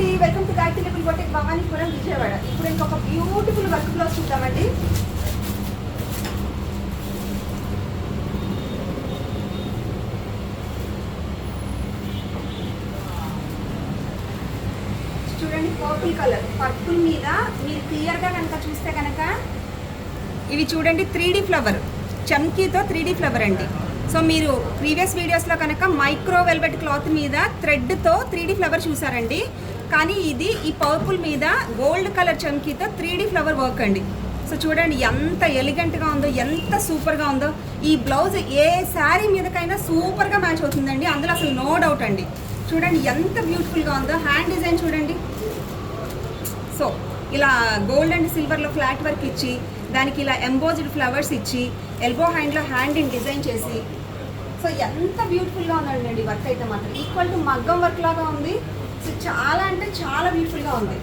Welcome to Gayatri లిపిల్ boutique Bhavanipuram Vijayawada. ఇప్పుడు ఇంకొక బ్యూటిఫుల్ వర్క్ బ్లౌజ్ చూద్దామండి. చూడండి, పర్పుల్ కలర్ పర్పుల్ మీద మీరు క్లియర్గా కనుక చూస్తే కనుక ఇవి చూడండి 3D ఫ్లవర్, చమ్కీతో 3D ఫ్లవర్ అండి. సో మీరు ప్రీవియస్ వీడియోస్లో కనుక మైక్రో వెల్వెట్ క్లాత్ మీద థ్రెడ్తో 3D ఫ్లవర్ చూసారండి. కానీ ఇది ఈ పర్పుల్ మీద గోల్డ్ కలర్ చమ్కీతో 3D ఫ్లవర్ వర్క్ అండి. సో చూడండి ఎంత ఎలిగెంట్గా ఉందో, ఎంత సూపర్గా ఉందో. ఈ బ్లౌజ్ ఏ శారీ మీదకైనా సూపర్గా మ్యాచ్ అవుతుందండి, అందులో అసలు నో డౌట్ అండి. చూడండి ఎంత బ్యూటిఫుల్గా ఉందో. హ్యాండ్ డిజైన్ చూడండి. సో ఇలా గోల్డ్ అండ్ సిల్వర్లో ఫ్లాట్ వర్క్ ఇచ్చి దానికి ఇలా ఎంబోజ్డ్ ఫ్లవర్స్ ఇచ్చి ఎల్బో హ్యాండ్లో హ్యాండింగ్ డిజైన్ చేసి, సో ఎంత బ్యూటిఫుల్గా ఉందండి వర్క్ అయితే మాత్రం. ఈక్వల్ టు మగ్గం వర్క్ లాగా ఉంది. సో చాలా అంటే చాలా బ్యూటిఫుల్గా ఉంది.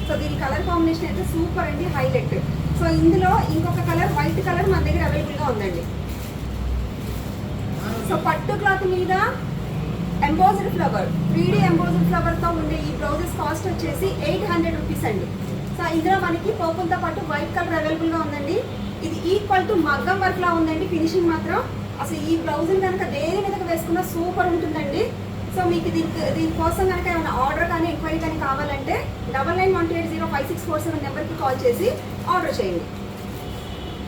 సో దీని కలర్ కాంబినేషన్ అయితే సూపర్ అండి, హైలైట్. సో ఇందులో ఇంకొక కలర్ వైట్ కలర్ మన దగ్గర అవైలబుల్గా ఉందండి. సో పట్టు క్లాత్ మీద ఎంబోజ్డ్ ఫ్లవర్, 3D ఎంబోజ్డ్ ఫ్లవర్తో ఉండే ఈ బ్లౌజెస్ కాస్ట్ వచ్చేసి 800 రూపీస్ అండి. సో ఇందులో మనకి పర్పుల్తో పాటు వైట్ కలర్ అవైలబుల్గా ఉందండి. ఇది ఈక్వల్ టు మగ్గం వర్క్లా ఉందండి. ఫినిషింగ్ మాత్రం అసలు ఈ బ్లౌజ్ని కనుక దేని మీదకి వేసుకున్నా సూపర్ ఉంటుందండి. సో మీకు దీనికోసం కనుక ఏమైనా ఆర్డర్ కానీ ఎంక్వైరీ కానీ కావాలంటే 9912805647 నెంబర్కి కాల్ చేసి ఆర్డర్ చేయండి.